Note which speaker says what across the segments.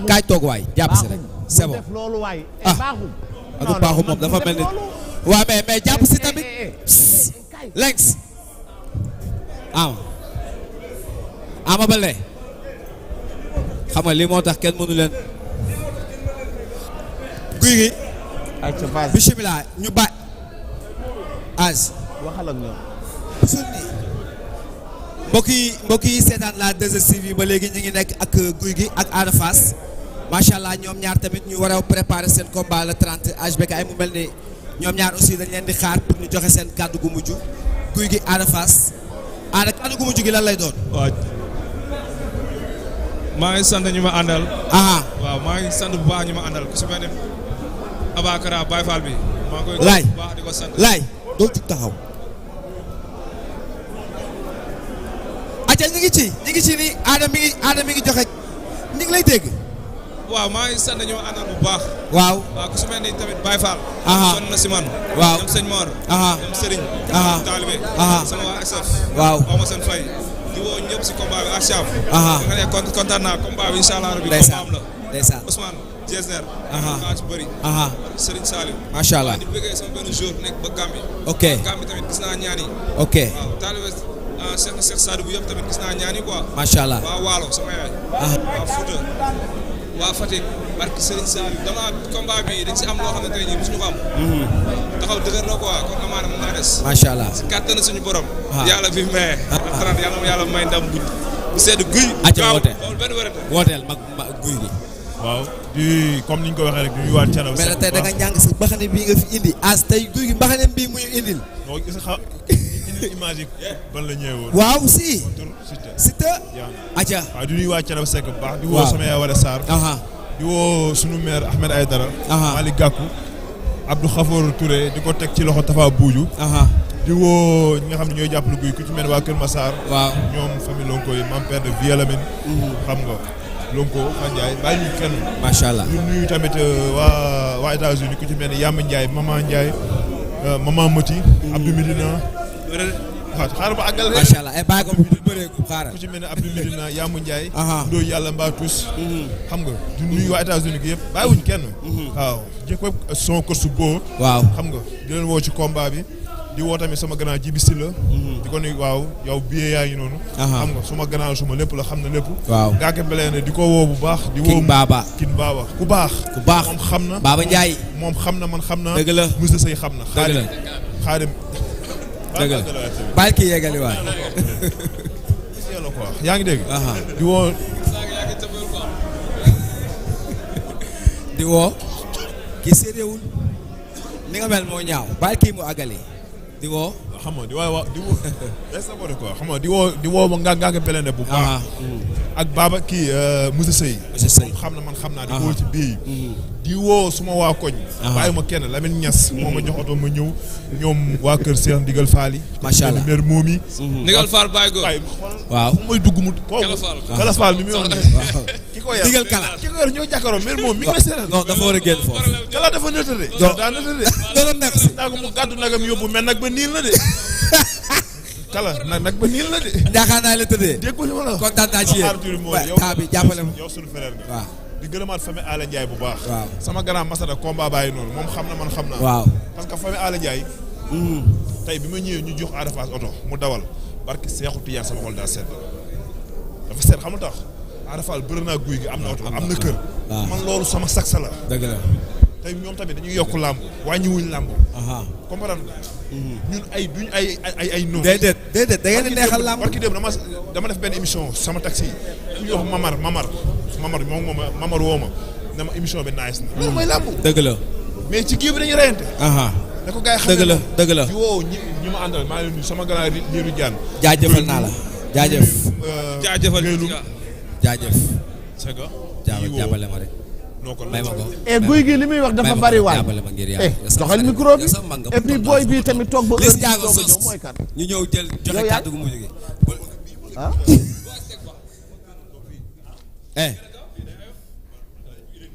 Speaker 1: kaay toog waay jàpp si rek c'est bon ah ak baaxum moom dafa mel ni waaw mais jàpp si tamit Lengs Ama Baldé xam nga lii moo tax kenn mënu leen guy gi bismillah ñu ba az
Speaker 2: waxal ak ñoom
Speaker 1: mbokk yi seetaan la 2STV ba léegi ñu ngi nekk ak guy gi ak Ada Fass macha allah ñoom ñaar tamit ñu war a préparer seen combat le 30 HBK ay mu mel ni ñoom ñaar aussi dañ leen di xaar pour ñu joxe seen kàddu gu mujj guy gi Ada Fass Ada kàddu gu mujj gi lan lay doon.
Speaker 3: waaw maa ngi sant ñu ma àndal. waaw maa ngi sant bu baax ñu ma àndal ku si mel ne Abakara Baye Fall bi. maa ngi koy baax di ko sant
Speaker 1: laay doo jug taxaw. acca ñu ngi ci ni Ada mi ngi joxe ñu ngi lay dégg.
Speaker 3: waaw maa ngi sant ñu ma àndal bu baax.
Speaker 1: waaw
Speaker 3: ku si mel ni tamit Baye Fall. sonn na si man.
Speaker 1: waaw
Speaker 3: ñoom sëñ Mor. ñoom Serigne. Talibé. sama waa SF.
Speaker 1: waaw
Speaker 3: xaw ma seen fay. di woo ñëpp si combat bi ak Cham. nga ne kontaan naa combat bi incha allah rabi.
Speaker 1: ndeysaan
Speaker 3: combat am la.
Speaker 1: ndeysaan
Speaker 3: Ousmane Jesner. maa ci bëri. Serigne Salim.
Speaker 1: macha allah
Speaker 3: di bëggee sama benn jour nekk ba Gambie.
Speaker 1: ok
Speaker 3: Gambie tamit gis naa ñaan yi.
Speaker 1: ok
Speaker 3: waaw Talibé Cheikh Sadou bu yëpp tamit gis naa ñaan yi quoi.
Speaker 1: macha allah
Speaker 3: waa Waalo sama yaay. waa Fouta. waa Fatick barki Serigne Sall dama combat bi dañ si am loo xam ne tey jii mosuñu ko am. taxaw dëgër la quoi kon amaana mën naa des.
Speaker 1: macha allah
Speaker 3: si kàttan suñu borom. yàlla fi maye. yàlla may ndam bu sedd guy.
Speaker 1: acca woote
Speaker 3: benn wërëte.
Speaker 1: wooteel mag guy gi.
Speaker 4: waaw di comme ni ñu ko waxee rek du ñu waat Thiénaba.
Speaker 1: mais tey da nga ñàng si mbaxane bii nga fi indi as tey guy gi mbaxane bii muy indil.
Speaker 4: non gis nga image yi ban la ñëwee woon.
Speaker 1: waaw si. Siteu. acca.
Speaker 4: waaw di nuyu waa Thiénaba Seck bu baax. di woo sama yaay Wala Sarr. di woo sunu maire Ahmed Aïdara. Malick Gakou. Abdou Khafour Touré di ko teg ci loxo Tafa Buuju. di woo ñi nga xam ne ñooy jàppale guy ku ci mel waa Kër Massar.
Speaker 1: waaw
Speaker 4: ñoom famille Lonko yi mam père de Vieux Lamine. xam nga Lonko Fandiaye bàyyi ñu kenn.
Speaker 1: macha allah
Speaker 4: di nuyu tamit waa États-Unis ku ci mel ni Yamba Ndiaye Maman Ndiaye Maman Moti. Abdou Medina. waaw xaaral ba àggal rek.
Speaker 1: macha allah ay bàyyi ko bu bëreeku xaaral.
Speaker 4: ku ci mel ne Abdou Medina Yamba Ndiaye.
Speaker 1: Ndoye
Speaker 4: yàlla mbaa tous. xam nga di nuyu waa États-Unis gi yëpp bàyyiwuñ kenn. waaw jëkk son course boo.
Speaker 1: waaw
Speaker 4: xam nga di leen woo ci combat bi. di woo tamit sama grand Jibi Sylla la. di ko nuyu waaw yow billet yaa ngi noonu. xam nga suma grand suma lépp la xam na lépp.
Speaker 1: waaw
Speaker 4: Ngaaka Blindé di ko woo bu baax. di woo
Speaker 1: King Baba.
Speaker 4: ku baax. moom xam na.
Speaker 1: Baba Ndiaye.
Speaker 4: moom xam na man xam na.
Speaker 1: dëgg la
Speaker 4: Moussa Seye xam na.
Speaker 1: dëgg la
Speaker 4: xaadim
Speaker 1: dëgg la bàyyi kii yeggali waay.
Speaker 4: yaa ngi dégg. di woo.
Speaker 1: di woo. kii séeréewul. ni nga mel moo ñaaw. bàyyi kii mu àggali. di woo.
Speaker 4: xam nga di woo xam nga di woo ma Ngaaka Blindé bu baax. ak Baba kii Moussa Seye. xam na man xam naa di woo ci bii. di woo suma waa koñ. bàyyi ma kenn Lamine Niass. moo ma jox oto ma ñëw. ñoom waa kër Cheikh Ndigal Fall yi.
Speaker 1: macha allah
Speaker 4: mère Momi.
Speaker 3: Ndigal Fall bàyyi ko.
Speaker 1: waaw
Speaker 4: fu may dugg mu. Kala Fall mi muy wax nii. ki ko yor
Speaker 1: Ndigal Kala.
Speaker 4: ki ko yor ñoo jàkkaaroo mère Momi mi ngi may seetal.
Speaker 1: non dafa war a génn foofu.
Speaker 4: Kala dafa nëtëre. daa nëtëre.
Speaker 1: doon nekk si.
Speaker 4: daa ko mu gàddu nagam yóbbu mais nag ba niil na de. Kala nag ba niil na de.
Speaker 1: njaaxaan naa la tëddee.
Speaker 4: dégg nga wala.
Speaker 1: kontaan naa ci yéen. taa bi jàppale ma.
Speaker 4: yow sunu frère nga.
Speaker 1: waaw.
Speaker 4: di gërëmaat famille Ala Ndiaye bu baax.
Speaker 1: waaw
Speaker 4: sama grand masada combat bàyyi noonu moom xam na man xam naa.
Speaker 1: waaw
Speaker 4: parce que famille Ala Ndiaye. tey bi ma ñëwee ñu jox Ada Fass oto mu dawal barki Seexu Tijaan sama xol daa sedd dafa sedd xam nga tax Ada Fass bëri naa guy gi am na oto am na kër. man loolu sama saksa la.
Speaker 1: dëgg la.
Speaker 4: tey ñoom tamit dañuy yokk làmb wàññiwuñ làmb. comprendre nga. ñun duñ ay noonu.
Speaker 1: déedéet da ngeen di neexal làmb.
Speaker 4: barki démb dama def benn émission sama taxi ku ñuy wax Mamar woo ma ne ma émission bi nice na. loolu mooy làmb.
Speaker 1: dëgg la.
Speaker 4: mais ci kii bi dañuy reyante. da ko gars yi xam
Speaker 1: dëgg la dëgg la.
Speaker 4: di woo ñi ma àndal maa ngi leen nuyu sama grand Lirou Diane.
Speaker 1: jaajëfal naa la. jaajëf.
Speaker 3: jaajëfal
Speaker 1: jaajëf.
Speaker 4: c'est que.
Speaker 1: jàppale ma rek. may ma ko.
Speaker 2: guy gi li muy wax dafa bari waay.
Speaker 1: jàppale ma ngir yàlla.
Speaker 2: doxal micro bi et puis booy bi tamit toog ba heure bi toog a ñëw mooy kat.
Speaker 1: ñu ñëw jël joxe kàddu gu mujj gi.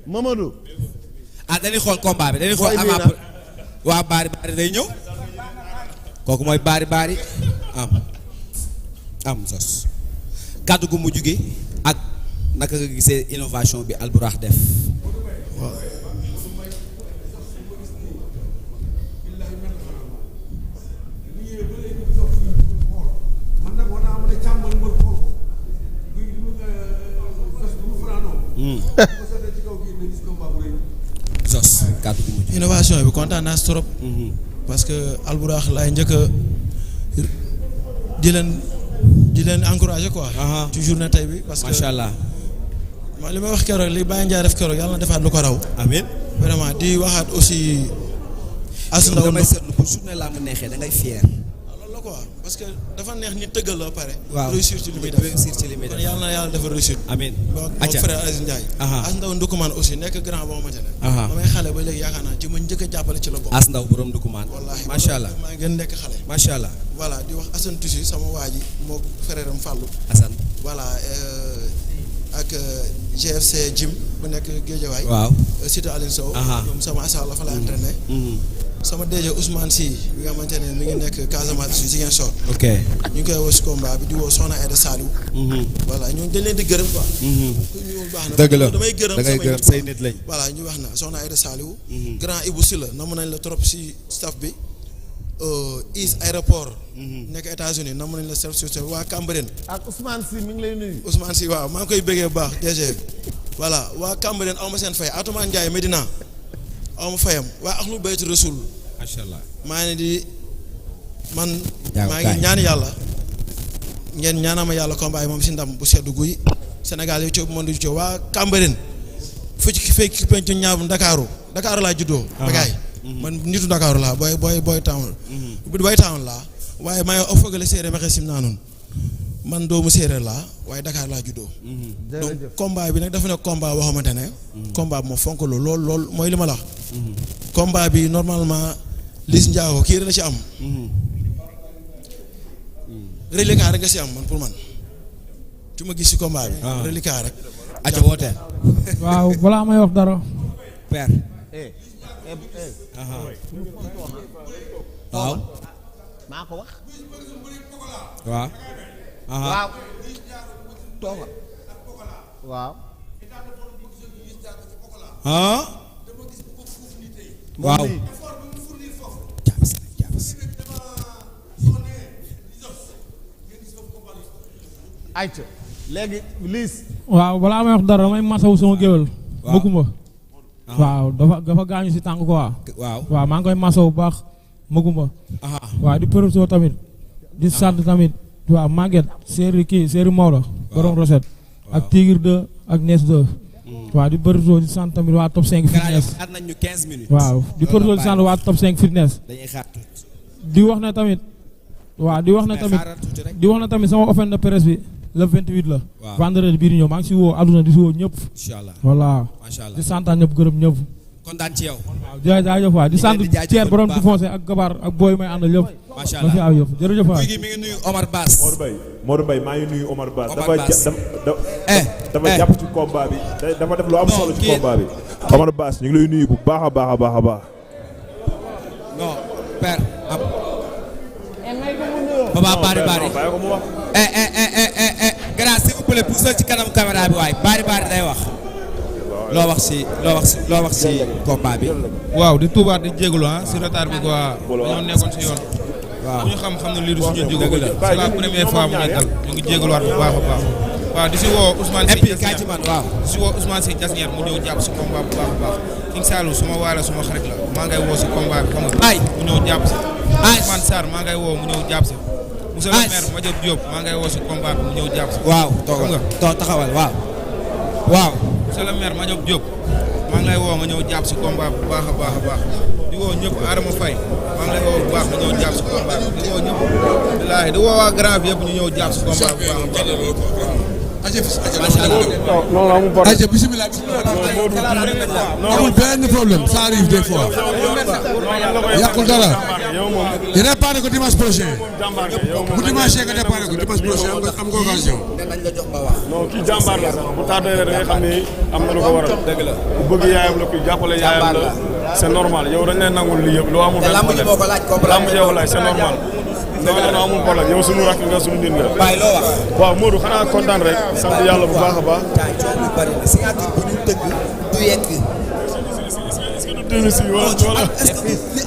Speaker 2: Mamadou.
Speaker 1: dañuy xool combat bi dañuy xool ama waa baari day ñëw. kooku mooy baari am sos. kàddu gu mujj gi ak naka nga gisee innovation bi Albourakh def.
Speaker 5: waaw.
Speaker 1: Zos kàddu gi mujj.
Speaker 5: innovation bi kontaan naa si trop. parce que Albourakh laay njëkk a di leen encourager quoi. ci journée tey bi parce que
Speaker 1: macha allah.
Speaker 5: li may wax keroog li Baye Ndiaye def keroog yàlla na defaat lu ko raw.
Speaker 1: amiin.
Speaker 5: vraiment di waxaat aussi. as ndaw
Speaker 1: damay seetlu bu journée laa mu neexee da ngay fier.
Speaker 5: loolu la quoi parce que dafa neex ni tëggal la pare.
Speaker 1: waaw
Speaker 5: réussir ci li muy def
Speaker 1: réussir ci li muy def.
Speaker 5: kon yàlla na yàlla defal réussite.
Speaker 1: amiin.
Speaker 5: donc mon frère Aziz Ndiaye. as ndaw Ndoukoumane aussi nekk grand boo xamante ne. ba may xale ba léegi yaakaar naa ci ma njëkk a jàppale ci la bokk.
Speaker 1: as ndaw borom Ndoukoumane.
Speaker 5: wallaahi
Speaker 1: macha allah
Speaker 5: maa ngi gën nekk xale.
Speaker 1: macha allah.
Speaker 5: voilà di wax Assane Tissu sama waa ji moo frère am Fallou.
Speaker 1: Assane.
Speaker 5: voilà ak GFC Jim bu nekk Guédiawaye.
Speaker 1: waaw.
Speaker 5: Cité Aline Sow. ñoom sama asa la fa la entraîné. sama DG Ousmane Sy bi nga xamante ne mi ngi nekk Casamance si Ziguinchor.
Speaker 1: ok
Speaker 5: ñu ngi koy woo si combat bi di woo Soxna Aïda Saliou. voilà ñooñu dañ leen di gërëm quoi. ñu baax na
Speaker 1: dëgg la
Speaker 5: damay gërëm
Speaker 1: da ngay gërëm say nit lañ.
Speaker 5: voilà ñu wax na Soxna Aïda Saliou. grand Ibou Sylla namm nañ la trop si staff bi. Is aéroport. nekk États-Unis namm nañ la chef sur waa Cambérène.
Speaker 2: ak Ousmane Sy mi ngi lay nuyu.
Speaker 5: Ousmane Sy waaw maa ngi koy bëggee bu baax DG. voilà waa Cambérène aw ma seen fay Atoumane Ndiaye Medina aw ma fayam waa Ahlou Bayt Rasoul.
Speaker 1: macha allah.
Speaker 5: maa ngi di man.
Speaker 1: yaa
Speaker 5: maa ngi ñaan yàlla. ngeen ñaanama yàlla combat yi moom si ndam bu seddu guy. Sénégal yi coow monde yu coow waa Cambérène. fu ci fekk penc ñaabu Ndakaaru Dakar laa juddoo. bagaay man nitu Ndakaaru laa booy town. booy town laa. waaye maa ngi o fogale séeréer ma xesim naa noonu. man doomu séeréer laa waaye Dakar laa juddoo. donc combat bi nag dafa ne combat boo xamante ne. combat bi moo fonk lool mooy li ma la wax. combat bi normalement Liss Ndiago kii rek la ci am. reliquat rek nga si am man pour man. ci ma gis si combat bi. reliquat rek.
Speaker 1: aca wooteel.
Speaker 6: waaw balaa may wax dara.
Speaker 1: père. waaw.
Speaker 2: maa ko wax.
Speaker 1: waaw.
Speaker 2: waaw. toogal. waaw.
Speaker 1: waaw.
Speaker 2: ayca léegi Liss.
Speaker 6: waaw balaa may wax dara damay masawu sama géwél. Makumba. waaw dafa gaañu si tànk quoi. waaw maa ngi koy masawu bu baax Makumba. waaw di përëtoo tamit. di sant tamit. waaw Maguette séeri Maodo. borom recette. ak Tigre 2 ak Nes 2. waaw di përëtoo di sant tamit waa top 5 fitness.
Speaker 1: xaar nañ ñu 15 minutes.
Speaker 6: waaw di përëtoo di sant waa top 5 fitness.
Speaker 1: dañuy xaar
Speaker 6: di wax na tamit. waaw di wax na tamit sama open de presse bi. le 28 la.
Speaker 1: waaw
Speaker 6: vendredi bii di ñëw maa ngi si woo àdduna di si woo ñëpp.
Speaker 1: incha allah
Speaker 6: voilà.
Speaker 1: macha allah
Speaker 6: di sant ñëpp gërëm ñëpp.
Speaker 1: kontaan ci yow.
Speaker 6: waaw jaajëf waay di sant Thier borom di foncé ak Gabar ak booy may àndal yëpp.
Speaker 1: macha
Speaker 6: ma fi
Speaker 1: allah
Speaker 6: aw yëpp jërëjëf waay.
Speaker 1: mi ngi nuyu Omar Bass.
Speaker 7: Modou Mbaye maa ngi nuyu Omar Bass.
Speaker 1: Omar Bass
Speaker 7: dafa jàpp ci combat bi. dafa def lu am solo ci combat bi. Omar Bass ñu ngi lay nuyu bu baax a baax.
Speaker 1: non père am. Papa Bari. grand s'il vous plaît poussal ci kanam caméra bi waay Bari day wax. loo wax si combat bi.
Speaker 3: waaw di tuubaat di jégalu si retard bi quoi dañoo nekkoon si yoon. waaw bu ñu xam ne lii du suñu jóg c'est la première fois mu ñuy dal ñu ngi jégaluwaat bu baax a baax. waaw di si woo Ousmane Sy Jasnière mu ñëw jàpp si combat bu baax a baax. King Saalum suma waay la suma xarit la maa ngay woo si combat bi xam nga. mu ñëw jàpp si. Ousmane Sarr maa ngay woo mu ñëw jàpp si. monsieur le maire Madiop Diop maa ngay woo si combat bi mu ñëw jàpp si.
Speaker 1: waaw taxawal waaw.
Speaker 3: monsieur le maire Madiop Diop maa ngi lay woo nga ñëw jàpp si combat bu baax a baax di woo ñëpp Adama Faye maa ngi lay woo bu baax nga ñëw jàpp si combat bi di woo ñëpp wallaahi di woo waa Grand bi yëpp ñu ñëw jàpp si combat bu baax a baax.
Speaker 8: Aja bismillah amul benn problème ça arrive des fois yàqul dara réparé ko dimanche prochain bu dimanche nga réparé ko dimanche prochain am nga occasion
Speaker 7: non kii jàmbaar la sax bu tardé da ngay xam ni am na lu ko waral dëgg la bu bëgg yaayam la kuy jàppale yaayam la c'est normal yow dañ lay nangul lii yëpp loo amul benn problème lamb ji ko laaj c'est normal
Speaker 9: non amul problème yow suñu rakk nga suñu nit nga.
Speaker 1: Baye loo wax.
Speaker 9: waaw Modou xanaa kontaan rek. sant yàlla bu baax a baax.
Speaker 1: lu bari na signature bu ñu tëgg du yegg.
Speaker 9: est-ce que du 2006 wala.
Speaker 1: est-ce que